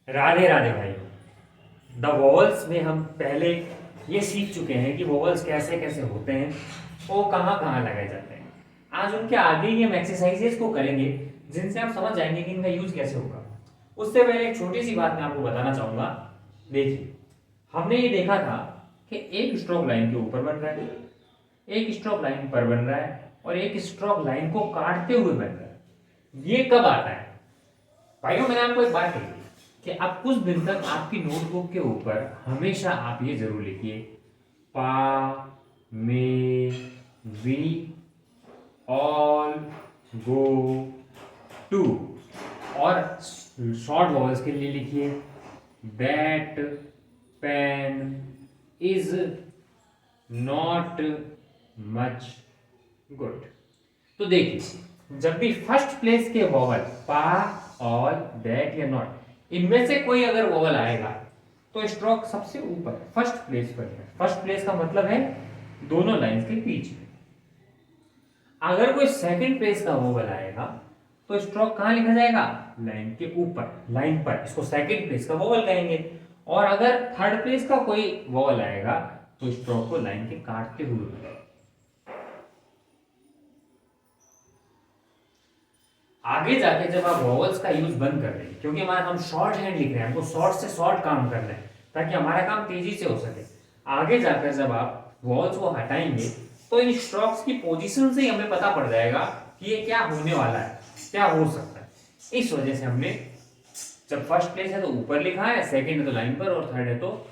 राधे राधे भाइयों। The vowels में हम पहले ये सीख चुके हैं कि वोवल्स कैसे कैसे होते हैं, वो कहाँ कहाँ लगाए जाते हैं। आज उनके आगे ही हम एक्सरसाइजेस को करेंगे जिनसे आप समझ जाएंगे कि इनका यूज कैसे होगा। उससे पहले एक छोटी सी बात मैं आपको बताना चाहूंगा। देखिए, हमने ये देखा था कि एक स्ट्रोक लाइन के ऊपर बन रहा है, एक स्ट्रोक लाइन पर बन रहा है और एक स्ट्रोक लाइन को काटते हुए बन रहा है। ये कब आता है भाइयों? मैंने आपको एक बात कही कि अब कुछ दिन तक आपकी नोटबुक के ऊपर हमेशा आप ये जरूर लिखिए, pa may we all go to. और शॉर्ट वॉवल्स के लिए लिखिए, that pen is not much good. तो देखिए, जब भी फर्स्ट प्लेस के वॉवल पा ऑल दैट या नॉट, इनमें से कोई अगर वॉवल आएगा तो स्ट्रोक सबसे ऊपर फर्स्ट प्लेस पर है। फर्स्ट प्लेस का मतलब है दोनों लाइंस के बीच में। अगर कोई सेकंड प्लेस का वॉवल आएगा तो स्ट्रोक कहां लिखा जाएगा? लाइन के ऊपर, लाइन पर। इसको सेकंड प्लेस का वॉवल कहेंगे। और अगर थर्ड प्लेस का कोई वॉवल आएगा तो स्ट्रोक को लाइन के काटते हुए। आगे जाके जब आप वॉवल्स का यूज बंद कर दें, क्योंकि हमारा हम शॉर्ट हैंड लिख रहे हैं, हमको शॉर्ट से शॉर्ट काम करना है ताकि हमारा काम तेजी से हो सके। आगे जाकर जब आप वॉवल्स को हटाएंगे तो इन स्ट्रोक्स की पोजीशन से ही हमें पता पड़ जाएगा कि ये क्या होने वाला है, क्या हो सकता है। इस वजह से हमने जब फर्स्ट प्लेस है तो ऊपर लिखा है, सेकंड है तो लाइन पर और थर्ड है तो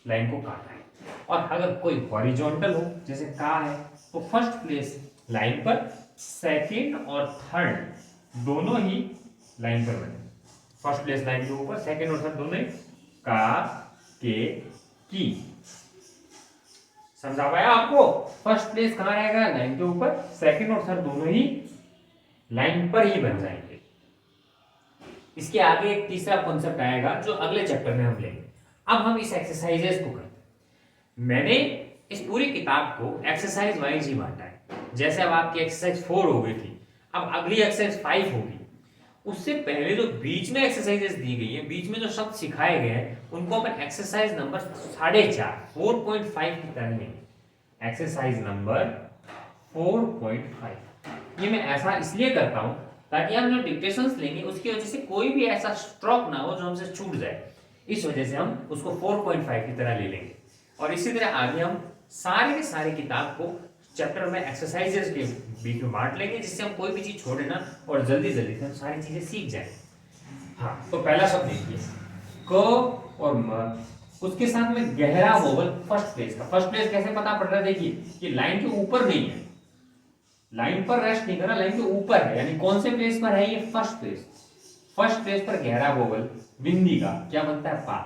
लाइन को काटा है। और अगर कोई हॉरिजॉन्टल हो जैसे का है तो फर्स्ट प्लेस लाइन पर, सेकंड और थर्ड दोनों ही लाइन पर बने। फर्स्ट प्लेस लाइन के ऊपर, सेकंड और थर्ड दोनों ही का के की। समझा पाया आपको? फर्स्ट प्लेस कहां रहेगा? लाइन के ऊपर। सेकंड और थर्ड दोनों ही लाइन पर ही बन जाएंगे। इसके आगे एक तीसरा कॉन्सेप्ट आएगा जो अगले चैप्टर में हम लेंगे। अब हम इस एक्सरसाइजेस को करते हैं। मैंने इस पूरी किताब को एक्सरसाइज वाइज ही बांटा है। जैसे अब आपकी एक्सरसाइज 4 हो गई थी, अब अगली एक्सरसाइज 5 होगी। उससे पहले जो बीच में एक्सरसाइजेस दी गई है, बीच में जो शब्द सिखाए गए हैं, उनको अपन एक्सरसाइज नंबर 4.5 की तरह लेंगे। Exercise number 4.5। ये मैं ऐसा इसलिए करता हूं ताकि हम जो डिक्टेशंस लेंगे उसकी वजह से कोई भी ऐसा स्ट्रोक ना हो जो हमसे छूट जाए। इस वजह से हम उसको 4.5 की तरह ले लेंगे। और इसी तरह आगे हम सारे के सारे किताब को चैप्टर में एक्सरसाइजेस के बीच में बांट लेंगे, जिससे हम कोई भी चीज छोड़े ना और जल्दी जल्दी से हम सारी चीजें सीख जाए। हाँ, तो पहला शब्द देखिए, क और म। उसके साथ में गहरा वोवल फर्स्ट प्लेस का। फर्स्ट प्लेस कैसे पता पड़ रहा है? देखिए, कि लाइन के ऊपर नहीं है, लाइन पर रेस्ट नहीं कर रहा, लाइन के ऊपर है। यानी कौन से प्लेस पर है? ये फर्स्ट प्लेस। फर्स्ट प्लेस पर गहरा वोवल बिंदी का क्या बनता है? पा।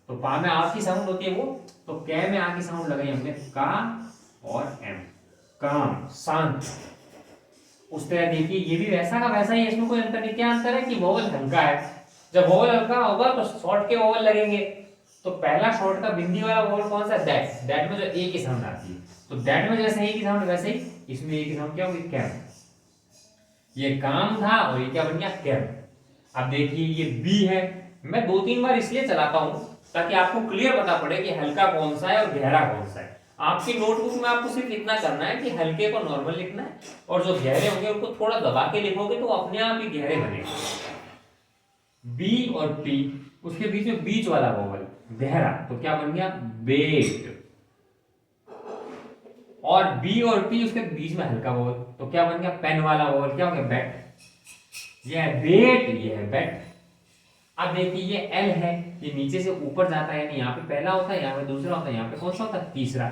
तो पा में आ की साउंड होती है वो, तो कै में आ की साउंड लगाई हमने, का और एम, काम, शांत। उस तरह देखिए, ये भी वैसा का वैसा ही है, इसमें कोई अंतर नहीं। क्या अंतर है? कि वोवल हल्का है। जब वोवल हल्का होगा तो शॉर्ट के वोवल लगेंगे। तो पहला शॉर्ट का बिंदी वाला वोवल कौन सा? दैट। दैट में जो ए की साउंड आती है, तो दैट में जैसे ए की साउंड वैसे ही इसमें ए की साउंड क्या होगी? कैम। ये काम था और ये क्या बन गया? कैम। अब देखिए, ये बी है। मैं 2-3 बार इसलिए चलाता हूं ताकि आपको क्लियर पता पड़े कि हल्का कौन सा है और गहरा कौन सा है। आपकी नोटबुक में आपको सिर्फ इतना करना है कि हल्के को नॉर्मल लिखना है और जो गहरे होंगे उनको थोड़ा दबा के लिखोगे तो अपने आप ही गहरे बनेंगे। बी और टी, उसके बीच में बीच वाला वोवल गहरा, तो क्या बन गया? बेट। और बी और टी उसके बीच में हल्का वोवल, तो क्या बन गया? पेन वाला वोवल, क्या हो गया? बैट। ये है बेट, ये है बैट। अब देखिए, ये एल है, ये नीचे से ऊपर जाता है, यानी यहाँ पे पहला होता है, यहाँ पे दूसरा होता है, यहाँ पे कौन सा होता है? तीसरा।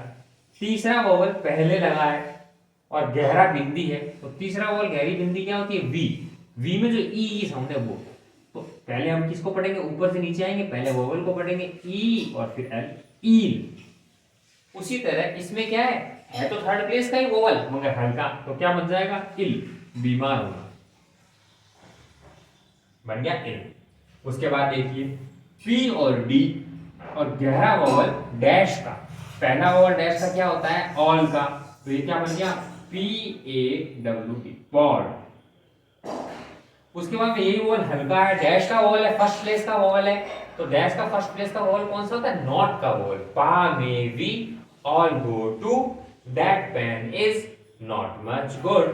तीसरा वोवल पहले लगा है और गहरा बिंदी है, तो तीसरा वोवल गहरी बिंदी क्या होती है? वी। वी में जो ई साउंड है वो। तो पहले हम किसको पढ़ेंगे? ऊपर से नीचे आएंगे, पहले वोवल को पढ़ेंगे ई और फिर एल, ईल। उसी तरह इसमें क्या है तो थर्ड प्लेस का ही वोवल मगर हल्का, तो क्या बन जाएगा? इल, बीमार होना, बन गया इल। उसके बाद देखिए, पी और डी और गहरा वोवल डैश का। पहला वोवल डैश का क्या होता है? ऑल का, तो ये क्या बन गया? P A W D, pod. उसके बाद में यही वोवल हल्का है, डैश का वोवल है, फर्स्ट प्लेस का वोवल है। तो डैश का फर्स्ट प्लेस का वोवल कौन सा होता है? नॉट का vowel. Pa may we all go to that pen is not much good.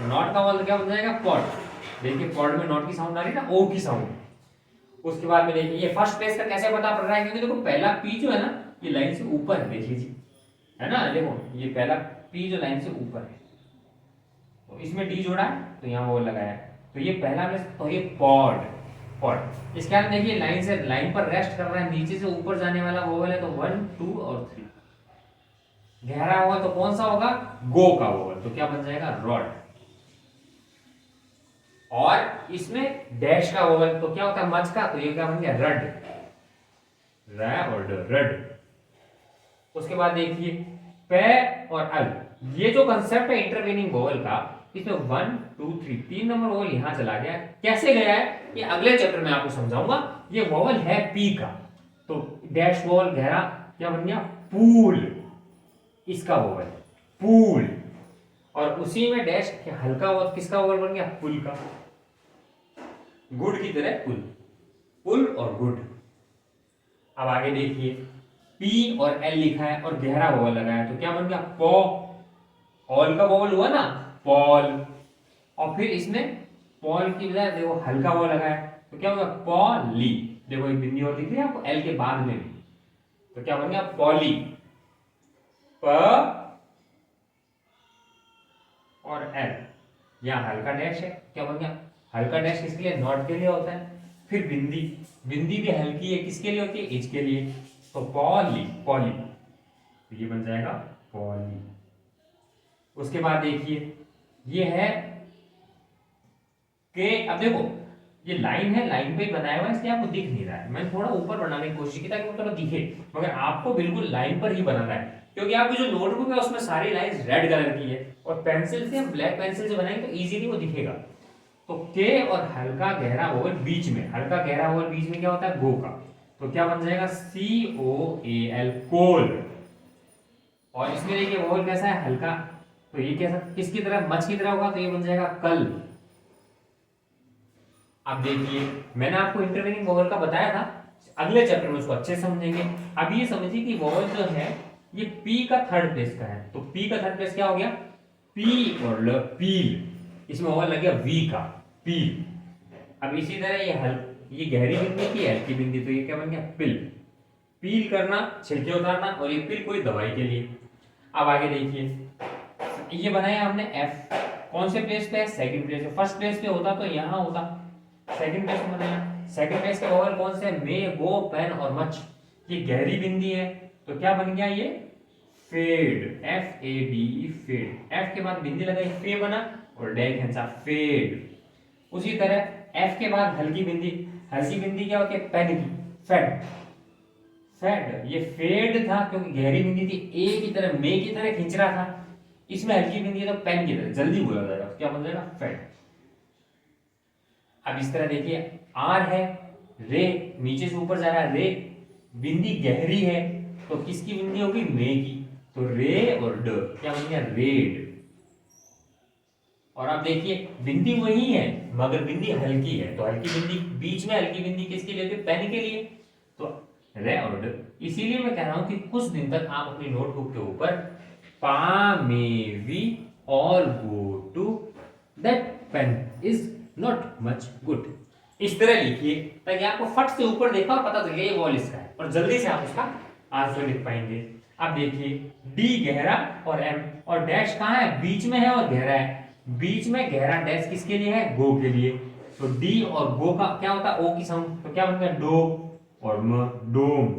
Not का वोवल क्या बन जाएगा? पॉट। देखिए पॉट में नॉट की साउंड आ रही है ना, ओ की साउंड। उसके बाद में देखिए ये फर्स्ट प्लेस का कैसे पता पड़ रहा है? क्योंकि देखो पहला पी जो है ना, ये लाइन से ऊपर है, देख लीजिए, है ना। देखो ये पहला पी जो लाइन से ऊपर है, तो इसमें डी जोड़ा है तो यहाँ वो लगाया है, तो ये पहला में, तो ये पॉड। पॉड इसके बाद देखिए लाइन से, लाइन पर रेस्ट कर रहा है, नीचे से ऊपर जाने वाला वोवल है, तो 1 2 और 3 गहरा हुआ तो कौन सा होगा? गो का वोवल, तो क्या बन जाएगा? रॉड। और इसमें डैश का वोवल तो क्या होता है? मच का, तो ये क्या बन गया? रड। रड। उसके बाद देखिए पे और अल, ये जो कंसेप्ट है इंटरवेनिंग वोवल का, इसमें 1 2 3 3 नंबर वोवल यहां चला गया। कैसे गया है ये अगले चैप्टर में आपको समझाऊंगा। ये वोवल है पी का, तो डैश वोवल गहरा क्या बन गया? पूल। इसका वोवल पूल। और उसी में डैश हल्का वोवल किसका वोवल बन गया? पुल का। गुड की तरह पुल। पुल और गुड। अब आगे देखिए पी और एल लिखा है और गहरा वोवल लगा है, तो क्या बन गया? पॉ। ऑल का वोवल हुआ ना, पॉल। और फिर इसमें पॉल की बजाय देखो हल्का वोवल लगा है, तो क्या होगा? पॉली। देखो एक बिंदी और दिख रही है आपको एल के बाद में भी, तो क्या बन गया? पॉली। प और एल, यहाँ हल्का डैश है, क्या बन गया? हल्का डैश किसके लिए? नॉट के लिए होता है। फिर बिंदी, बिंदी भी हल्की है, किसके लिए होती है? एच के लिए, तो पॉली। पॉली, तो ये बन जाएगा पॉली। उसके बाद देखिए ये है के, अब देखो ये लाइन है, लाइन पे ही बनाया हुआ है, इसलिए आपको दिख नहीं रहा है। मैंने थोड़ा ऊपर बनाने की कोशिश की ताकि वो थोड़ा दिखे, मगर आपको बिल्कुल लाइन पर ही बनाना है, क्योंकि आपकी जो नोटबुक है उसमें सारी लाइंस रेड कलर की है और पेंसिल से हम ब्लैक पेंसिल से बनाएंगे तो इजीली वो दिखेगा। तो के और हल्का गहरा वोवल बीच में, हल्का गहरा वोवल बीच में क्या होता है? गो का, तो क्या बन जाएगा? COAL, कोल। और इसमें देखिए वोवल कैसा है? हल्का, तो ये कैसा किसकी तरह? मच की तरह होगा, तो ये बन जाएगा कल। अब देखिए मैंने आपको इंटरवेनिंग वोवल का बताया था, अगले चैप्टर में उसको अच्छे से समझेंगे। अब ये समझिए कि वोवल जो है ये पी का थर्ड प्लेस का है, तो पी का थर्ड प्लेस क्या हो गया? पी और ल, पील। इसमें वोवल लग गया वी का, पील। अब इसी तरह ये गहरी बिंदी की हल्की बिंदी, तो ये क्या बन गया? पिल। पील करना, छिलके उतारना, और ये पिल कोई दवाई के लिए। अब आगे देखिए ये बनाया हमने एफ, कौन से प्लेस पे है? सेकंड प्लेस पे। फर्स्ट प्लेस पे होता तो यहां होता, सेकंड प्लेस पे बनाया। सेकंड प्लेस के वोवल कौन से? मे, गो, पेन और मच। ये गहरी बिंदी है, तो क्या बन गया? ये फेड, FADE, फेड। एफ के बाद बिंदी लगाई, फे बना, और डैश खींचा, फेड। उसी तरह एफ के बाद हल्की बिंदी, हल्की बिंदी क्या होती है? पेन की, फेड। फेड, ये फेड था क्योंकि गहरी बिंदी थी, ए की तरह, मे की तरह खींच रहा था। इसमें हल्की बिंदी है तो पेन की तरह, जल्दी बोला जाएगा, क्या बन जाएगा? फेड। अब इस तरह देखिए आर है, रे नीचे से ऊपर जा रहा है, रे बिंदी गहरी है, तो किसकी बिंदी होगी? मे की, तो रे और ड, क्या बन गया? रेड। और अब देखिए बिंदी वही है मगर बिंदी हल्की है, तो हल्की बिंदी बीच में, हल्की बिंदी किसके लिए होती है? पेन के लिए, तो रे और ड। इसीलिए मैं कह रहा हूं कि कुछ दिन तक आप अपनी नोटबुक के ऊपर pa may we all go to that pen is not much good, इस तरह लिखिए ताकि आपको फट से ऊपर देखा और पता चले ये वॉल इसका है, और जल्दी से आप उसका आंसर लिख पाएंगे। अब देखिए डी गहरा और एम, और डैश कहाँ है? बीच में है और गहरा है। बीच में गहरा डैश किसके लिए है? गो के लिए, तो डी और गो का क्या होता है? ओ की साउंड, तो क्या बन गया? डो और म, डोम।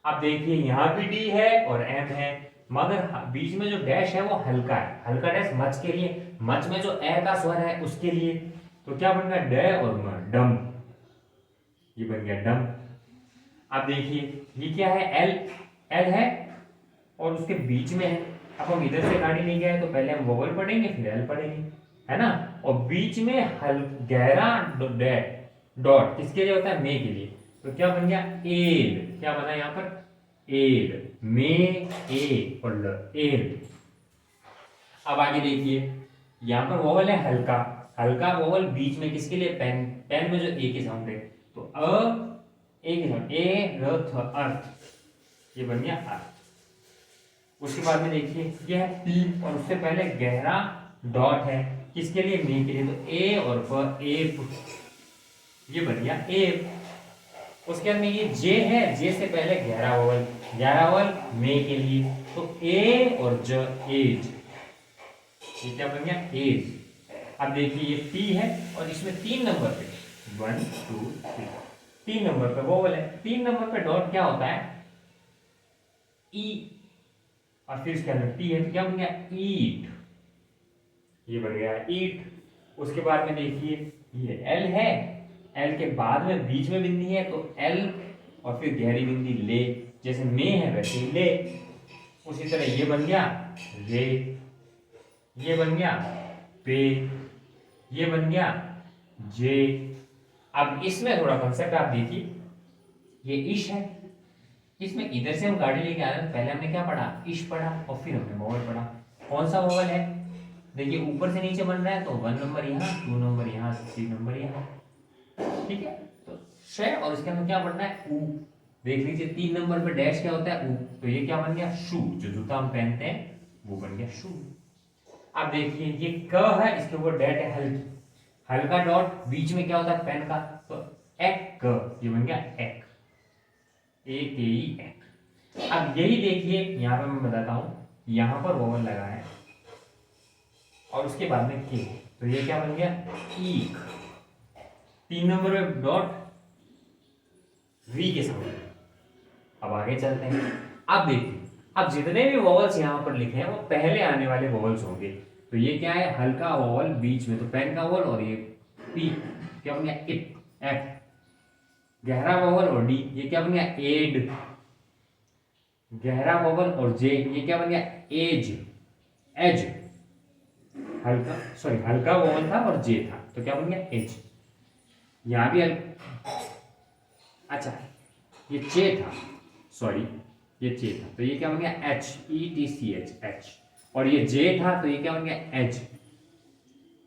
अब देखिए यहां भी डी है और एम है, मगर बीच में जो डैश है वो हल्का है, हल्का डैश मच के लिए, मच में जो ए का स्वर है उसके लिए, तो क्या बन गया? ड और म, डम। ये बन गया डम। अब देखिए ये क्या है? एल, एल है और उसके बीच में है। अब हम इधर से गाड़ी नहीं गए तो पहले हम वोवल पढ़ेंगे फिर एल पढ़ेंगे, है ना। और बीच में गहरा डॉट किसके लिए होता है? मे के लिए, तो क्या बन गया? एल। क्या बना यहाँ पर? एल, मे, ए और ल, एल। अब आगे देखिए यहां पर वोवल है हल्का, हल्का वोवल बीच में किसके लिए, पेन, पेन में जो ए की साउंड है, तो ए की साउंड, ए र थ अर्थ, ये बन गया अर्थ। उसके बाद में देखिए ये है पी और उससे पहले गहरा डॉट है, किसके लिए, मे के लिए, तो ए और प, एप, ये बन गया एप। उसके बाद में ये जे है, जे से पहले गहरा वोवल, गहरा वोवल मे के लिए, तो ए और ज, एज, ये क्या बन गया, एज। अब देखिए ये पी है और इसमें 3 नंबर पे 1 2 3 3 नंबर पे वोवल है, 3 नंबर पे डॉट क्या होता है, ई, और फिर इसके अंदर टी है, तो क्या बन गया, ईट, ये बन गया ईट। उसके बाद में देखिए ये एल है, एल के बाद में बीच में बिंदी है, तो एल और फिर गहरी बिंदी ले, जैसे मे है वैसे ही ले। उसी तरह ये बन गया रे, ये बन गया पे, ये बन गया जे। अब इसमें थोड़ा कंसेप्ट आप देखिए, ये इश है, इसमें इधर से हम गाड़ी लेके आ रहे हैं, पहले हमने क्या पढ़ा, इश पढ़ा और फिर हमने वोवल पढ़ा। कौन सा वोवल है, देखिए ऊपर से नीचे बन रहा है, तो 1 नंबर यहाँ, 2 नंबर यहाँ, 3 नंबर यहाँ, ठीक है। तो श और इसके अंदर क्या बनना है, ऊ, देख लीजिए 3 नंबर पे डैश क्या होता है, ऊ, तो ये क्या बन गया, शू, जो जूता हम पहनते हैं वो बन गया शू। अब देखिए ये क है, इसके ऊपर डैट है हल्की, हल्का डॉट, बीच में क्या होता है, पेन का, तो एक क, ये बन गया एक, ए के ई एक। अब यही देखिए यहाँ पे मैं बताता हूं, यहां पर वोवल लगा है और उसके बाद में के, तो ये क्या बन गया, ईक। 3 नंबर पे डॉट, वी के सामने। अब आगे चलते हैं, अब देखिए अब जितने भी वोवल्स यहाँ पर लिखे हैं वो पहले आने वाले वोवल्स होंगे। तो ये क्या है, हल्का वोवल बीच में, तो पेन का वोवल, और ये पी क्या बन गया, इप, एफ। गहरा वोवल और डी, ये क्या बन गया, एड। गहरा वोवल और जे, ये क्या बन गया, एज, एज। हल्का, सॉरी हल्का वोवल था और जे था, तो क्या बन गया, एज। यहां भी अच्छा ये चे था, सॉरी ये चे था, तो ये क्या बन गया, etch, E T C H, etch. और ये जे था, तो ये क्या बन गया, edge,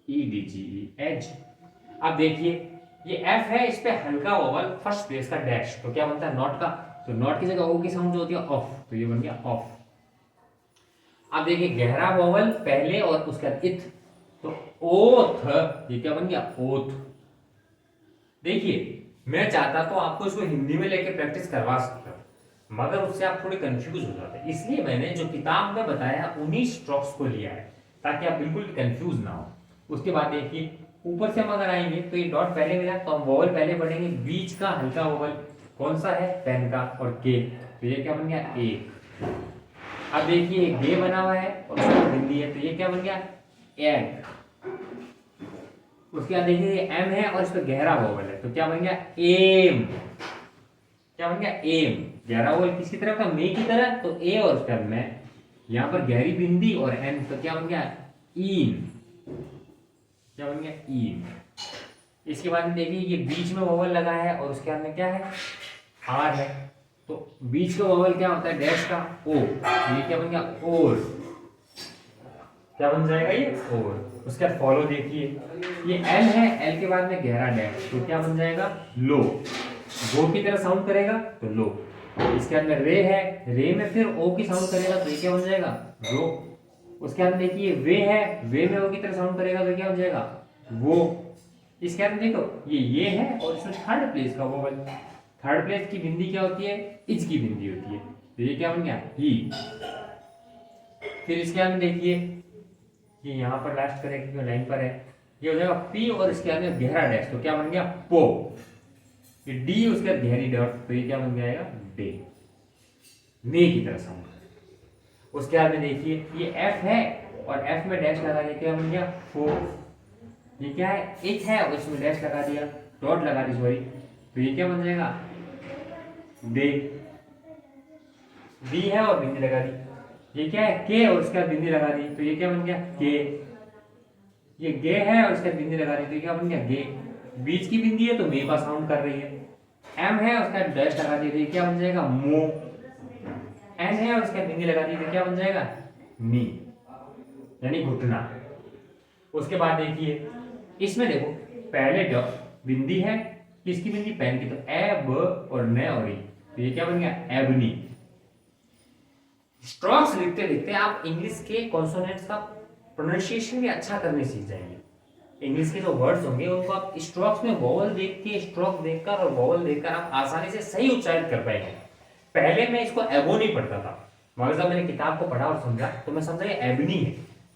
E D G E, edge. अब देखिए ये एफ है, इस पे हल्का वोवल फर्स्ट प्लेस का डैश, तो क्या बनता है, नॉट का, तो नॉट की जगह ओ की साउंड जो होती है ऑफ, तो ये बन गया ऑफ। अब देखिए गहरा वोवल पहले और उसका इथ, तो ओथ, ये क्या बन गया, ओथ। देखिए मैं चाहता तो आपको इसको हिंदी में लेके प्रैक्टिस करवा सकता हूं, मगर उससे आप थोड़े कंफ्यूज हो जाते हैं, इसलिए मैंने जो किताब में बताया उन्हीं स्ट्रोक्स को लिया है, ताकि आप बिल्कुल कंफ्यूज ना हो। उसके बाद देखिए ऊपर से हम अगर आएंगे तो ये डॉट पहले मिला, तो हम वोवल पहले पढ़ेंगे, बीच का हल्का वोवल कौन सा है, पेन का और के, तो ये क्या बन गया, एक। अब देखिए गे बना हुआ है और उसका बिंदी है, तो ये क्या बन गया, एग। उसके बाद देखिए एम है और इस पर गहरा वोवल है, तो क्या बन गया, एम। क्या बन गया, एम। गहरा वोवल किसकी तरफ था, मे की तरह, तो ए और उसका मैं, यहां पर गहरी बिंदी और एन, तो क्या बन गया, ईन। क्या बन गया, ईन। इसके बाद में देखिए ये बीच में वोवल लगा है और उसके बाद में क्या है, आर है, तो बीच का वोवल क्या होता है, डैश का, ओ, तो ये क्या बन गया, और। क्या बन जाएगा ये, और। उसके बाद फॉलो देखिए ये एल है, एल के बाद में गहरा डैश, तो क्या बन जाएगा, लो, गो की तरह साउंड करेगा तो लो। इसके अंदर रे है, रे में फिर ओ की साउंड करेगा तो ये क्या बन जाएगा, रो। उसके अंदर देखिए वे है, वे में ओ की तरह साउंड करेगा तो क्या बन जाएगा, वो। इसके अंदर देखो ये है और इसमें थर्ड प्लेस का वोवल, थर्ड प्लेस की बिंदी क्या होती है, इज की बिंदी होती है, तो ये क्या बन गया, ही। फिर इसके अंदर देखिए ये यहाँ पर लास्ट करेक्ट जो लाइन पर है, ये हो जाएगा पी और इसके अंदर गहरा डैश, तो क्या बन गया, पो। ये डी उसके बाद गहरी डॉट, तो ये क्या बन जाएगा, डे, ने की तरह साउंड। उसके बाद में देखिए ये एफ है और एफ में डैश लगा दिया, क्या बन गया, फो। ये क्या है, एच है और इसमें डैश लगा दिया, डॉट लगा दी सॉरी, तो ये क्या बन जाएगा, डे। डी है और बिंदी लगा दी, ये क्या है, के और उसके बाद बिंदी लगा दी, तो ये क्या बन गया, के। ये गे है और उसके बाद बिंदी लगा दी, तो ये क्या बन गया, गे। बीच की बिंदी है तो मे का साउंड कर रही है। एम है उसका डैश लगा दी, तो ये क्या बन जाएगा, मो। एन है और उसके बाद बिंदी लगा दी, तो क्या बन जाएगा, नी, यानी घुटना। उसके बाद देखिए इसमें देखो पहले बिंदी है, किसकी बिंदी, पेन की, तो ए ब और न और ई, तो ये क्या बन गया, एबनी। स्ट्रोक्स लिखते लिखते आप इंग्लिश के कॉन्सोनेंट्स का प्रोनाउंसिएशन भी अच्छा करने सीख जाएंगे। इंग्लिश के जो वर्ड्स होंगे उनको आप स्ट्रोक्स में वोवल देख के, स्ट्रोक देखकर और वोवल देखकर आप आसानी से सही उच्चारित कर पाएंगे। पहले मैं इसको एबोनी पढ़ता था, मगर जब मैंने किताब को पढ़ा और समझा तो मैं समझा ये एबनी है,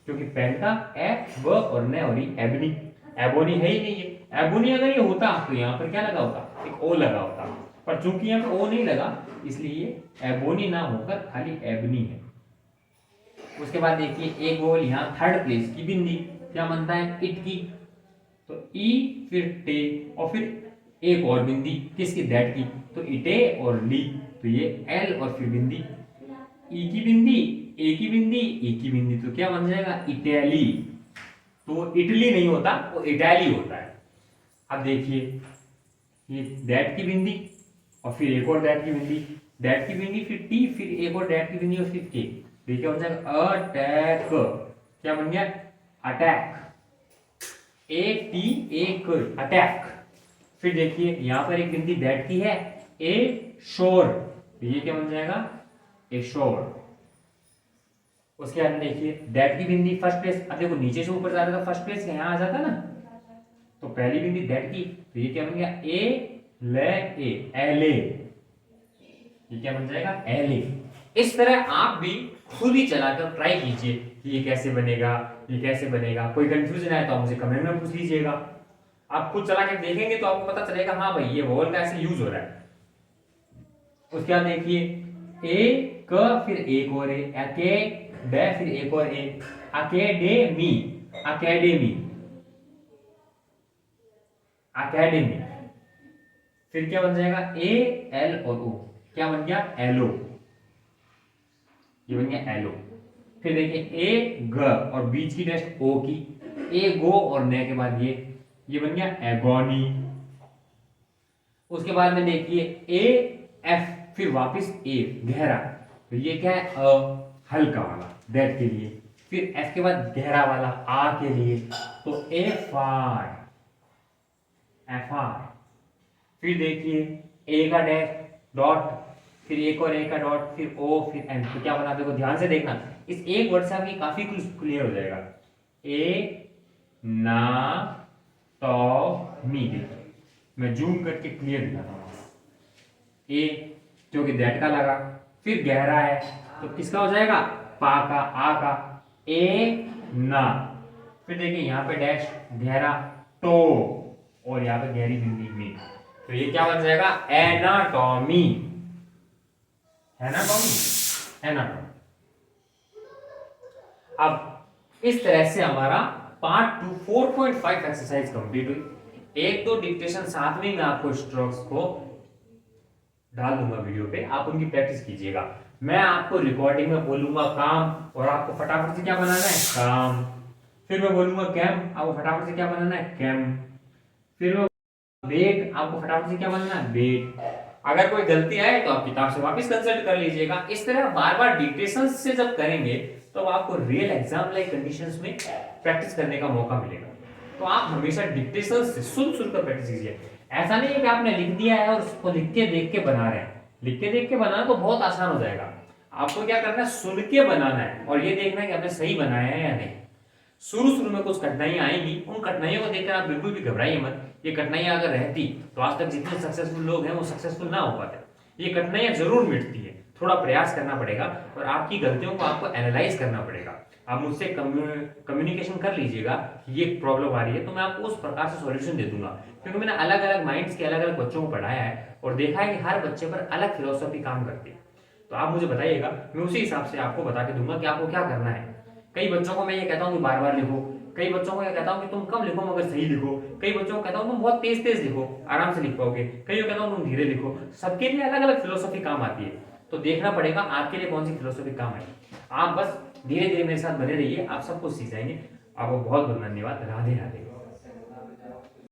क्योंकि पेन का ए ब और न और ई, एबनी। एबोनी है ही नहीं है। एबोनी अगर ये होता तो यहाँ पर क्या लगा होता, एक ओ लगा होता, पर चूंकि यहाँ पर ओ नहीं लगा इसलिए एबोनी ना होकर खाली एबनी है। उसके बाद देखिए एक वोवल यहाँ थर्ड प्लेस की बिंदी क्या बनता है, इट की, तो ई फिर टे और फिर एक और बिंदी किसकी, दैट की, तो इटे और ली, तो ये एल और फिर बिंदी, ई की बिंदी, ए की बिंदी, ई की बिंदी, तो क्या बन जाएगा, इटैली। तो इटली नहीं होता, वो इटैली होता है। अब देखिए ये दैट की बिंदी और फिर एक और दैट की बिंदी, दैट की बिंदी फिर टी, फिर एक और दैट की बिंदी और फिर के, तो क्या बन जाएगा, अटैक, क्या बन गया, अटैक, ए टी एक, अटैक। फिर देखिए यहां पर एक बिंदी दैट की है, ए शोर, तो ये क्या बन जाएगा, ए शोर। उसके बाद देखिए दैट की बिंदी फर्स्ट प्लेस, अब देखो नीचे से ऊपर जा रहा था, फर्स्ट प्लेस यहां आ जाता ना, तो पहली बिंदी दैट की, तो ये क्या बन गया, ए ले ए, एले, ये क्या बन जाएगा, एले। इस तरह आप भी खुद ही चलाकर ट्राई कीजिए कि ये कैसे बनेगा, ये कैसे बनेगा। कोई कंफ्यूजन आए तो आप मुझे कमेंट में पूछ लीजिएगा। आप खुद चला के देखेंगे तो आपको पता चलेगा हाँ भाई ये वोवल का ऐसे यूज हो रहा है। उसके बाद देखिए ए क फिर एक और ए, अके डे फिर एक और ए, अकेडेमी, अकेडेमी, अकेडेमी। फिर क्या बन जाएगा, ए एल और ओ, क्या बन गया, एलो, ये बन गया एलो। फिर देखिए ए ग और बीच की टेस्ट ओ की, ए गो और ने के बाद ये बन गया एगोनी। उसके बाद में देखिए ए एफ फिर वापस ए गहरा, तो ये क्या है, हल्का वाला दैट के लिए, फिर एफ के बाद गहरा वाला आ के लिए, तो एफ आर, एफ आर। फिर देखिए ए का डैश डॉट, फिर एक और ए का डॉट, फिर ओ, फिर एन, तो क्या बना, देखो ध्यान से देखना, इस एक वर्ड से आपकी काफी कुछ क्लियर हो जाएगा। ए ना तो मी, देखिए मैं जूम करके क्लियर दिखाता हूँ। ए क्योंकि दैट का लगा, फिर गहरा है तो किसका हो जाएगा, पा का, आ का, ए ना, फिर देखिए यहाँ पे डैश गहरा टो और यहाँ पे गहरी बिंदी में, तो ये क्या बन जाएगा, एनाटॉमी, एनाटॉमी, एनाटॉमी। अब इस तरह से हमारा पार्ट 2 4.5 एक्सरसाइज कंप्लीट हुई। एक दो डिक्टेशन साथ में मैं आपको स्ट्रोक्स को डाल दूंगा वीडियो पे, आप उनकी प्रैक्टिस कीजिएगा। मैं आपको रिकॉर्डिंग में बोलूंगा काम और आपको फटाफट से क्या बनाना है, काम। फिर मैं बोलूंगा कैम, आपको फटाफट से क्या बनाना है, कैम। फिर मैं वेट, आपको फटाफट से क्या बनाना है, वेट। अगर कोई गलती आए तो आप किताब से वापस कंसल्ट कर लीजिएगा। इस तरह बार बार डिक्टेशन से जब करेंगे तो आपको रियल एग्जाम लाइक कंडीशंस में प्रैक्टिस करने का मौका मिलेगा। तो आप हमेशा डिक्टेशन से सुन कर प्रैक्टिस कीजिए। ऐसा नहीं है कि आपने लिख दिया है और उसको लिख के देख के बना रहे हैं। लिख के देख के बनाना तो बहुत आसान हो जाएगा। आपको क्या करना है, सुन के बनाना है और ये देखना है कि आपने सही बनाया है या नहीं। शुरू में कुछ कठिनाइयां आएंगी, उन कठिनाइयों को देखकर आप बिल्कुल भी घबराइए मत। ये कठिनाइयां अगर रहती तो आज तक जितने सक्सेसफुल लोग हैं वो सक्सेसफुल ना हो पाते। ये कठिनाइयां जरूर मिटती है, थोड़ा प्रयास करना पड़ेगा और आपकी गलतियों को आपको एनालाइज करना पड़ेगा। आप मुझसे कम्युनिकेशन कर लीजिएगा कि ये प्रॉब्लम आ रही है, तो मैं आपको उस प्रकार से सॉल्यूशन दे दूंगा। क्योंकि मैंने अलग अलग माइंड्स के अलग अलग बच्चों को पढ़ाया है और देखा है कि हर बच्चे पर अलग फिलोसफी काम करती है। तो आप मुझे बताइएगा, मैं उसी हिसाब से आपको बता के दूंगा कि आपको क्या करना है। कई बच्चों को मैं ये कहता हूँ कि बार बार लिखो, कई बच्चों को ये कहता हूँ कि तुम कम लिखो मगर सही लिखो, कई बच्चों को कहता हूँ तुम बहुत तेज तेज लिखो, आराम से लिख पाओगे, कई को कहता हूँ तुम धीरे लिखो। सबके लिए अलग अलग फिलोसफी काम आती है, तो देखना पड़ेगा आपके लिए कौन सी फिलोसफी काम है। आप बस धीरे धीरे मेरे साथ बने रहिए, आप सब कुछ सीख जाएंगे। आपको बहुत बहुत धन्यवाद। राधे राधे।